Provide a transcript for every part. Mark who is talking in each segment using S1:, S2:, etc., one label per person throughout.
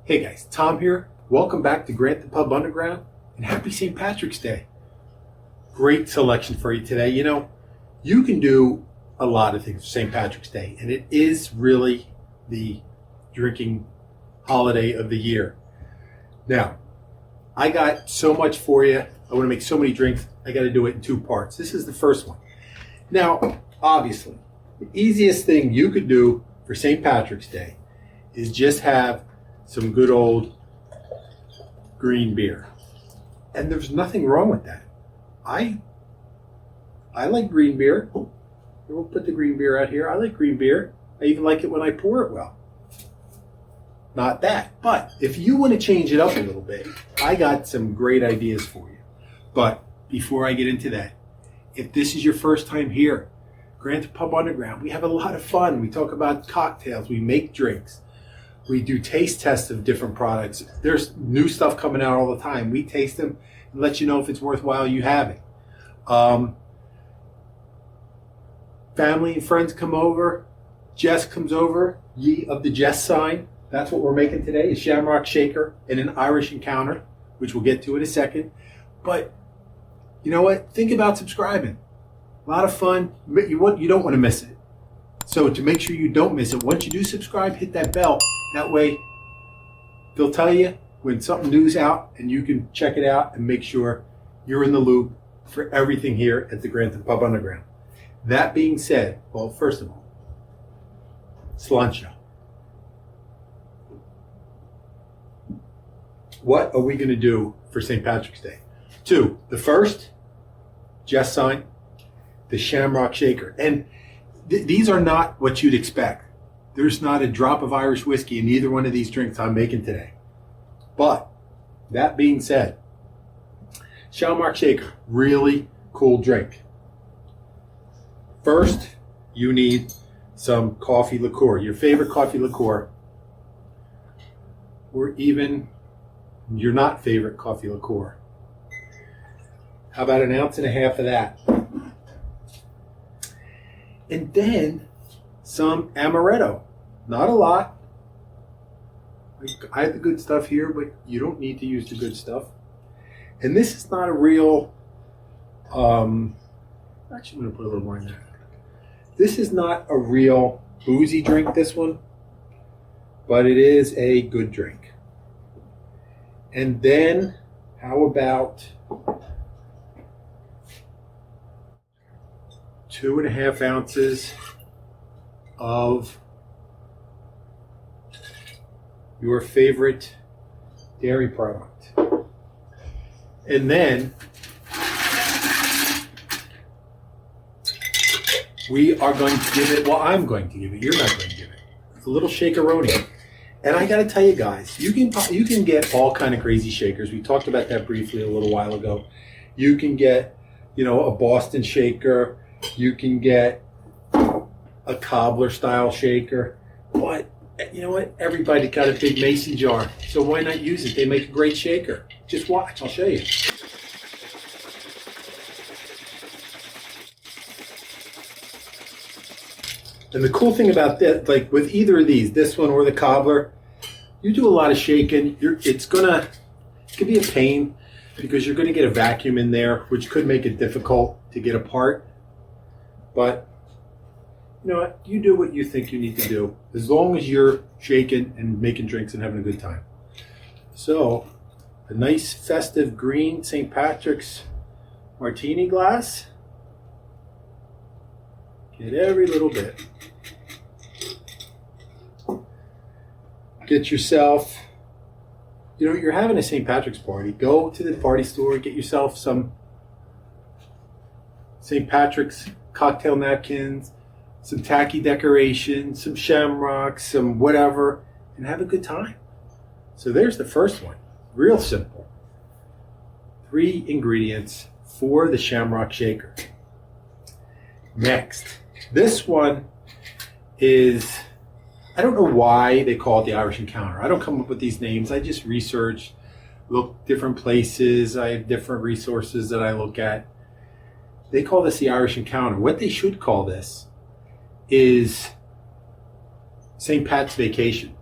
S1: Hey guys, Tom here. Welcome back to Grant the Pub Underground and happy St. Patrick's Day. Great selection for you today. You know, you can do a lot of things for St. Patrick's Day, and it is really the drinking holiday of the year. Now, I got so much for you. I want to make so many drinks. I got to do it in two parts. This is the first one. Now, obviously, the easiest thing you could do for St. Patrick's Day is just have some good old green beer. And there's nothing wrong with that. I like green beer. We'll put the green beer out here. I like green beer. I even like it when I pour it well. Not that. But if you want to change it up a little bit, I got some great ideas for you. But before I get into that, if this is your first time here, Grant the Pub Underground, we have a lot of fun. We talk about cocktails. We make drinks. We do taste tests of different products. There's new stuff coming out all the time. We taste them and let you know if it's worthwhile you having. Family and friends come over. Jess comes over. Ye of the Jess sign. That's what we're making today, a Shamrock shaker and an Irish encounter, which we'll get to in a second. But you know what? Think about subscribing. A lot of fun. You don't want to miss it. So to make sure you don't miss it, once you do subscribe, hit that bell. That way, they'll tell you when something new's out and you can check it out and make sure you're in the loop for everything here at the Grant the Pub Underground. That being said, well, first of all, Slainte. What are we going to do for St. Patrick's Day? Two, the first, Jess sign, the Shamrock shaker. And these are not what you'd expect. There's not a drop of Irish whiskey in either one of these drinks I'm making today. But that being said, Shamrock shaker, really cool drink. First, you need some coffee liqueur, your favorite coffee liqueur, or even your not favorite coffee liqueur. How about an ounce and a half of that? And then some Amaretto. Not a lot. I have the good stuff here, but you don't need to use the good stuff. And this is not a real, actually I'm going to put a little more in there. This is not a real boozy drink, this one, but it is a good drink. And then how about 2.5 ounces of your favorite dairy product. And then we are going to give it, well, I'm going to give it, you're not going to give it, a little shakeroni. And I got to tell you guys, you can get all kind of crazy shakers. We talked about that briefly a little while ago. You can get, a Boston shaker. You can get a cobbler style shaker. But you know what? Everybody got a big mason jar. So why not use it? They make a great shaker. Just watch. I'll show you. And the cool thing about that, like with either of these, this one or the cobbler, you do a lot of shaking. It could be a pain because you're going to get a vacuum in there, which could make it difficult to get apart. But you know what? You do what you think you need to do, as long as you're shaking and making drinks and having a good time. So, a nice festive green St. Patrick's martini glass. Get every little bit. Get yourself, you're having a St. Patrick's party. Go to the party store, get yourself some St. Patrick's cocktail napkins, some tacky decorations, some shamrocks, some whatever, and have a good time. So there's the first one. Real simple. 3 ingredients for the Shamrock shaker. Next, this one is, I don't know why they call it the Irish Encounter. I don't come up with these names. I just research, look different places. I have different resources that I look at. They call this the Irish Encounter. What they should call this is St. Pat's Vacation.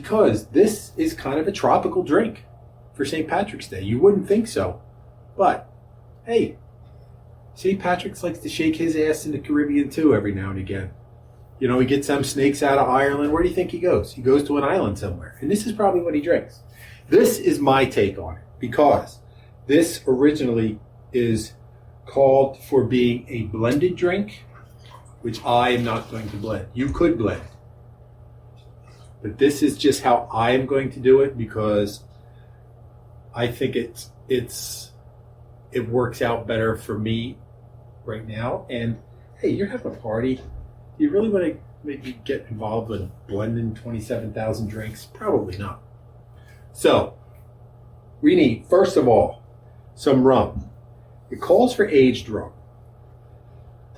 S1: because this is kind of a tropical drink for St. Patrick's Day. You wouldn't think so, but hey, St. Patrick's likes to shake his ass in the Caribbean too every now and again. You know, he gets some snakes out of Ireland. Where do you think he goes? He goes to an island somewhere, and this is probably what he drinks. This is my take on it, because this originally is called for being a blended drink, which I am not going to blend. You could blend, but this is just how I am going to do it, because I think it works out better for me right now. And hey, you're having a party. Do you really want to maybe get involved in blending 27,000 drinks? Probably not. So we need, first of all, some rum. It calls for aged rum.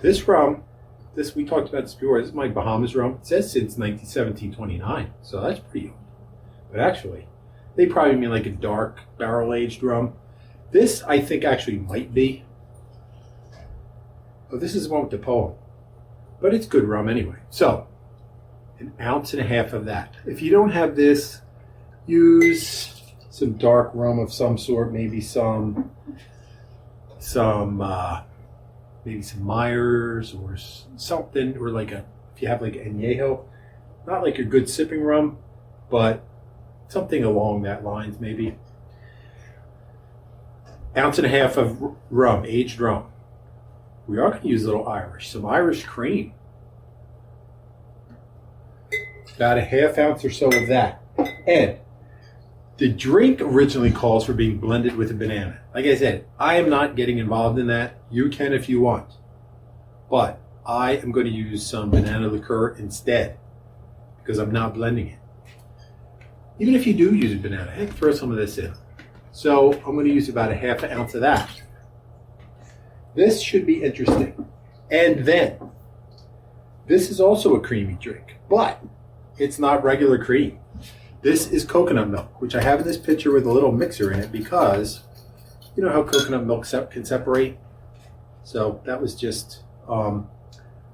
S1: This rum, we talked about this before. This is my Bahamas rum. It says since 1729, so that's pretty old. But actually, they probably mean like a dark barrel-aged rum. This, I think, actually might be. Oh, this is the one with the poem. But it's good rum anyway. So, 1.5 ounces of that. If you don't have this, use some dark rum of some sort. Maybe some Myers or something, or like if you have like añejo, not like a good sipping rum, but something along that lines maybe. 1.5 ounces of rum, aged rum. We are going to use a little Irish, some Irish cream. About 1/2 ounce or so of that. And the drink originally calls for being blended with a banana. Like I said, I am not getting involved in that. You can if you want. But I am going to use some banana liqueur instead, because I'm not blending it. Even if you do use a banana, heck, throw some of this in. So I'm going to use about 1/2 ounce of that. This should be interesting. And then, this is also a creamy drink, but it's not regular cream. This is coconut milk, which I have in this pitcher with a little mixer in it, because you know how coconut milk can separate. So that was just, I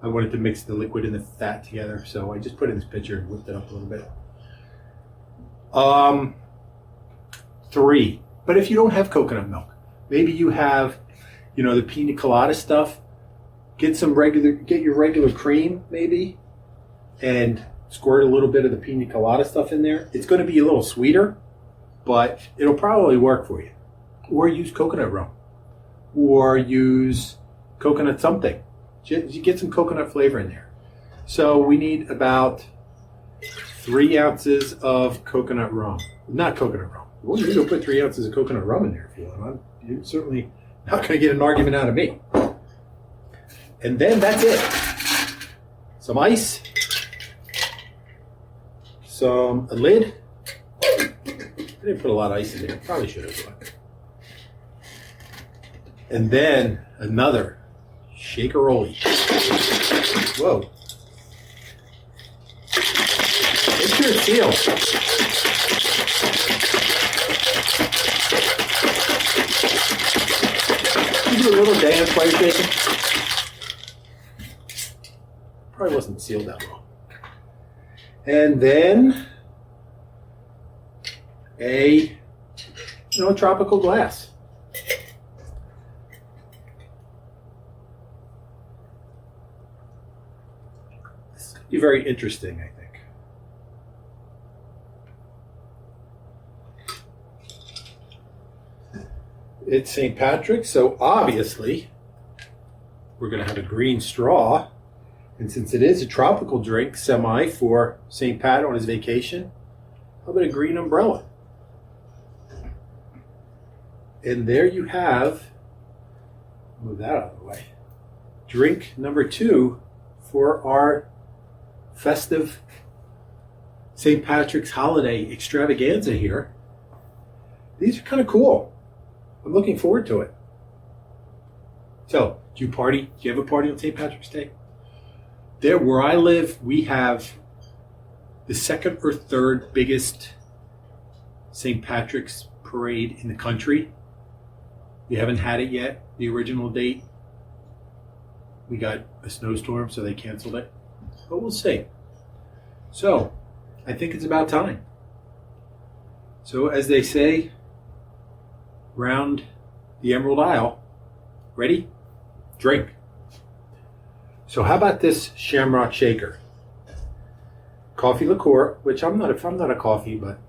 S1: wanted to mix the liquid and the fat together, so I just put it in this pitcher and whipped it up a little bit. 3. But if you don't have coconut milk, maybe you have, you know, the pina colada stuff. Get your regular cream maybe, and squirt a little bit of the pina colada stuff in there. It's going to be a little sweeter, but it'll probably work for you. Or use coconut rum, or use coconut something. You get some coconut flavor in there. So we need about 3 ounces of coconut rum. Not coconut rum. Well, you can put 3 ounces of coconut rum in there if you want. You're certainly not going to get an argument out of me. And then that's it. Some ice. A lid. I didn't put a lot of ice in there. Probably should have. And then another shakeroli. Whoa. Make sure it's sealed. You do a little dance while you're shaking. Probably wasn't sealed that well. And then a tropical glass. This is going to be very interesting, I think. It's St. Patrick's, so obviously we're going to have a green straw. And since it is a tropical drink, semi, for St. Pat on his vacation, how about a green umbrella? And there you have, move that out of the way, drink number 2 for our festive St. Patrick's holiday extravaganza here. These are kind of cool. I'm looking forward to it. So, do you party? Do you have a party on St. Patrick's Day? There, where I live, we have the 2nd or 3rd biggest St. Patrick's parade in the country. We haven't had it yet, the original date. We got a snowstorm, so they canceled it. But we'll see. So, I think it's about time. So as they say, round the Emerald Isle, ready? Drink. So how about this Shamrock shaker? Coffee liqueur, which I'm not a coffee, but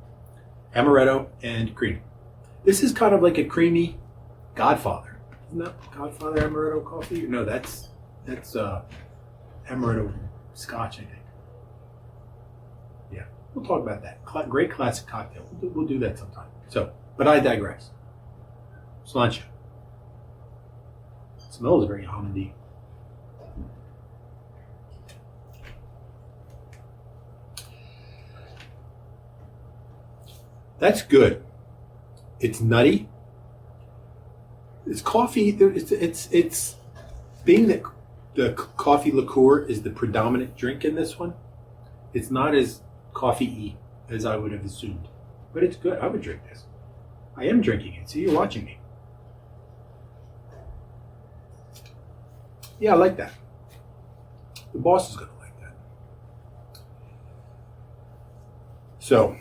S1: Amaretto and cream. This is kind of like a creamy Godfather. Isn't that Godfather Amaretto coffee? No, that's Amaretto Scotch, I think. Yeah, we'll talk about that. Great classic cocktail. We'll do that sometime. So, but I digress. Slainte. It smells very almondy. That's good. It's nutty. It's coffee. It's being that the coffee liqueur is the predominant drink in this one. It's not as coffee-y as I would have assumed, but it's good. I would drink this. I am drinking it. See, you're watching me. Yeah, I like that. The boss is going to like that. So,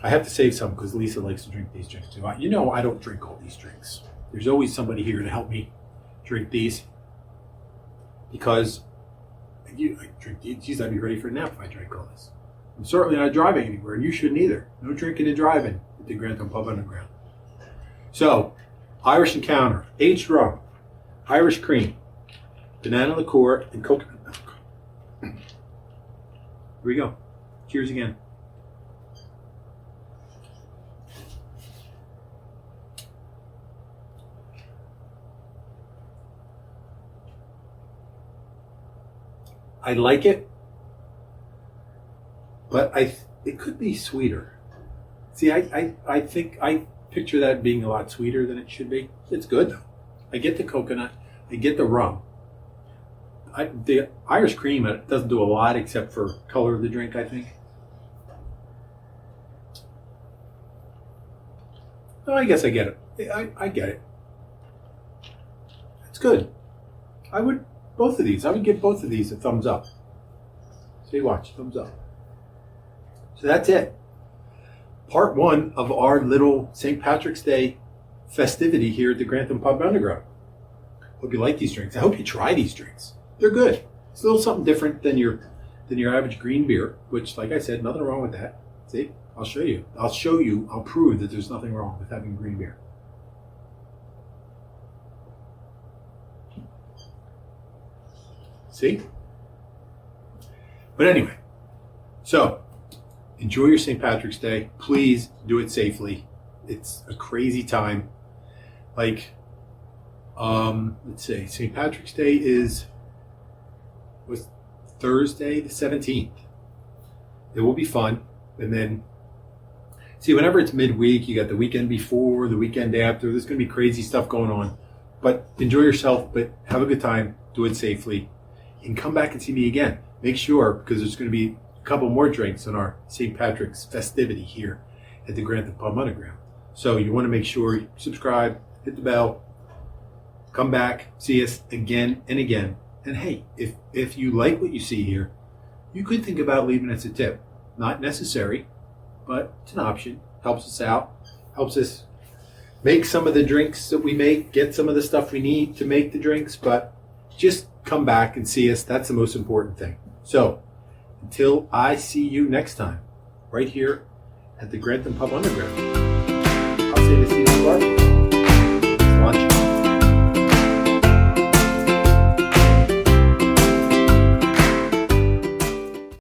S1: I have to save some because Lisa likes to drink these drinks too. You know I don't drink all these drinks. There's always somebody here to help me drink these because I drink these. Geez, I'd be ready for a nap if I drank all this. I'm certainly not driving anywhere, and you shouldn't either. No drinking and driving at the Grantham Pub Underground. So, Irish Encounter, aged rum, Irish cream, banana liqueur, and coconut milk. Here we go. Cheers again. I like it, but it could be sweeter. See, I think I picture that being a lot sweeter than it should be. It's good though. I get the coconut, I get the rum. The Irish cream doesn't do a lot except for color of the drink, I think. No, I guess I get it. I get it. It's good. I would give both of these a thumbs up. See, watch, thumbs up. So that's it. Part one of our little St. Patrick's Day festivity here at the Grantham Pub Underground. Hope you like these drinks. I hope you try these drinks. They're good. It's a little something different than your average green beer, which, like I said, nothing wrong with that. See, I'll show you. I'll prove that there's nothing wrong with having green beer. See? But anyway, so enjoy your St. Patrick's Day. Please do it safely. It's a crazy time. Like, let's see, St. Patrick's Day was Thursday the 17th. It will be fun. And then, see, whenever it's midweek, you got the weekend before, the weekend after. There's going to be crazy stuff going on. But enjoy yourself, but have a good time. Do it safely. And come back and see me again. Make sure, because there's going to be a couple more drinks on our St. Patrick's festivity here at the Grantham Pub Underground. So you want to make sure you subscribe, hit the bell, come back, see us again and again. And hey, if you like what you see here, you could think about leaving us a tip. Not necessary, but it's an option. Helps us out, helps us make some of the drinks that we make, get some of the stuff we need to make the drinks, but just come back and see us. That's the most important thing. So, until I see you next time, right here at the Grantham Pub Underground, I'll say this to you,